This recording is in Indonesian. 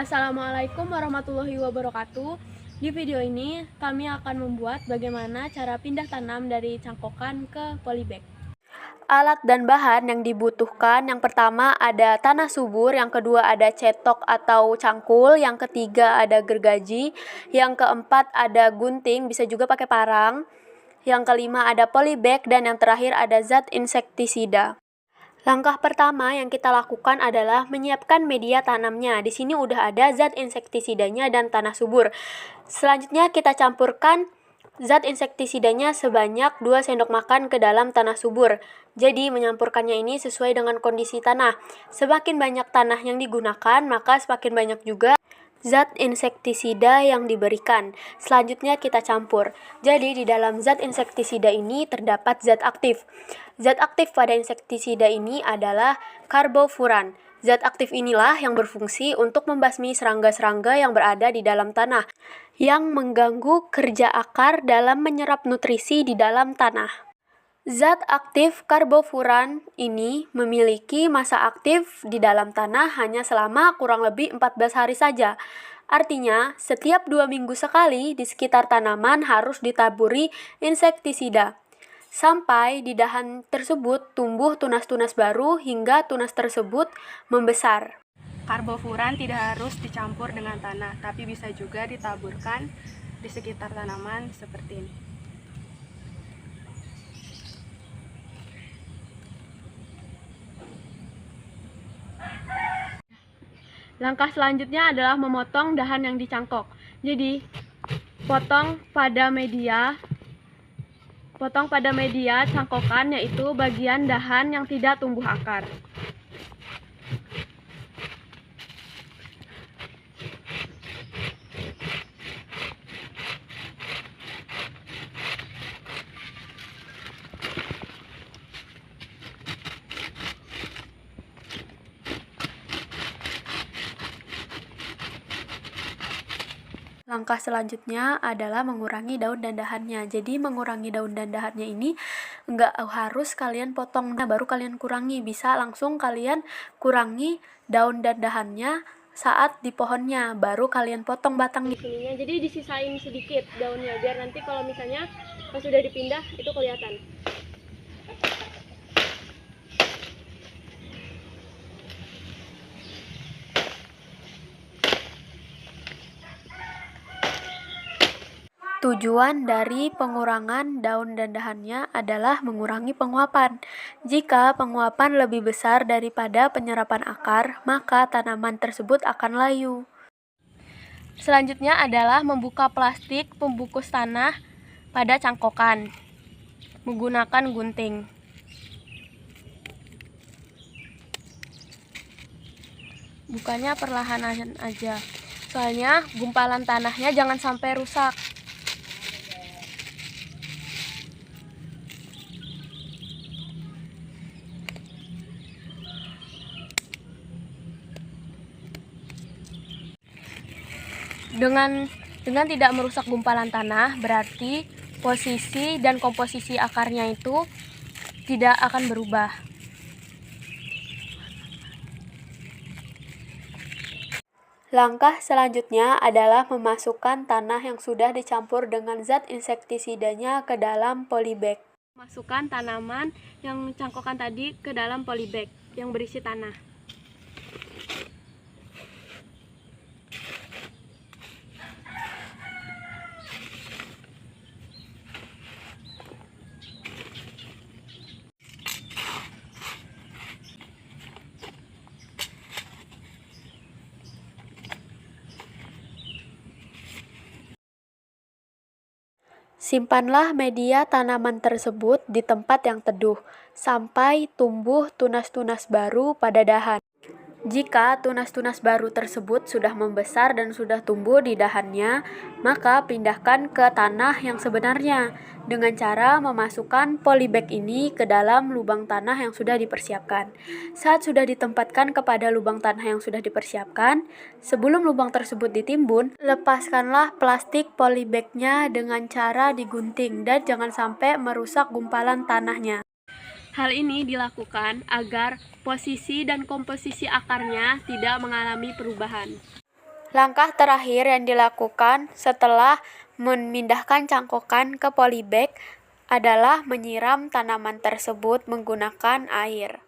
Assalamualaikum warahmatullahi wabarakatuh. Di video ini kami akan membuat bagaimana cara pindah tanam dari cangkokan ke polybag. Alat dan bahan yang dibutuhkan, yang pertama ada tanah subur, yang kedua ada cetok atau cangkul, yang ketiga ada gergaji, yang keempat ada gunting, bisa juga pakai parang, yang kelima ada polybag, dan yang terakhir ada zat insektisida. Langkah pertama yang kita lakukan adalah menyiapkan media tanamnya. Di sini udah ada zat insektisidanya dan tanah subur. Selanjutnya kita campurkan zat insektisidanya sebanyak 2 sendok makan ke dalam tanah subur. Jadi menyampurkannya ini sesuai dengan kondisi tanah. Semakin banyak tanah yang digunakan, maka semakin banyak juga zat insektisida yang diberikan. Selanjutnya kita campur. Jadi di dalam zat insektisida ini terdapat zat aktif. Zat aktif pada insektisida ini adalah karbofuran. Zat aktif inilah yang berfungsi untuk membasmi serangga-serangga yang berada di dalam tanah, yang mengganggu kerja akar dalam menyerap nutrisi di dalam tanah. Zat aktif karbofuran ini memiliki masa aktif di dalam tanah hanya selama kurang lebih 14 hari saja. Artinya, setiap 2 minggu sekali di sekitar tanaman harus ditaburi insektisida. Sampai di dahan tersebut tumbuh tunas-tunas baru hingga tunas tersebut membesar. Karbofuran tidak harus dicampur dengan tanah, tapi bisa juga ditaburkan di sekitar tanaman seperti ini. Langkah selanjutnya adalah memotong dahan yang dicangkok. Jadi, potong pada media cangkokan, yaitu bagian dahan yang tidak tumbuh akar. Langkah selanjutnya adalah mengurangi daun dan dahannya. Jadi mengurangi daun dan dahannya ini nggak harus kalian potong, baru kalian kurangi. Bisa langsung kalian kurangi daun dan dahannya saat di pohonnya, baru kalian potong batangnya. Jadi disisain sedikit daunnya, biar nanti kalau misalnya pas sudah dipindah itu kelihatan. Tujuan dari pengurangan daun dan dahannya adalah mengurangi penguapan. Jika penguapan lebih besar daripada penyerapan akar, maka tanaman tersebut akan layu. Selanjutnya adalah membuka plastik pembungkus tanah pada cangkokan menggunakan gunting. Bukanya perlahan aja, soalnya gumpalan tanahnya jangan sampai rusak. Dengan tidak merusak gumpalan tanah, berarti posisi dan komposisi akarnya itu tidak akan berubah. Langkah selanjutnya adalah memasukkan tanah yang sudah dicampur dengan zat insektisidanya ke dalam polybag. Masukkan tanaman yang cangkokan tadi ke dalam polybag yang berisi tanah. Simpanlah media tanaman tersebut di tempat yang teduh, sampai tumbuh tunas-tunas baru pada dahan. Jika tunas-tunas baru tersebut sudah membesar dan sudah tumbuh di dahannya, maka pindahkan ke tanah yang sebenarnya dengan cara memasukkan polybag ini ke dalam lubang tanah yang sudah dipersiapkan. Saat sudah ditempatkan kepada lubang tanah yang sudah dipersiapkan, sebelum lubang tersebut ditimbun, lepaskanlah plastik polybagnya dengan cara digunting dan jangan sampai merusak gumpalan tanahnya. Hal ini dilakukan agar posisi dan komposisi akarnya tidak mengalami perubahan. Langkah terakhir yang dilakukan setelah memindahkan cangkokan ke polybag adalah menyiram tanaman tersebut menggunakan air.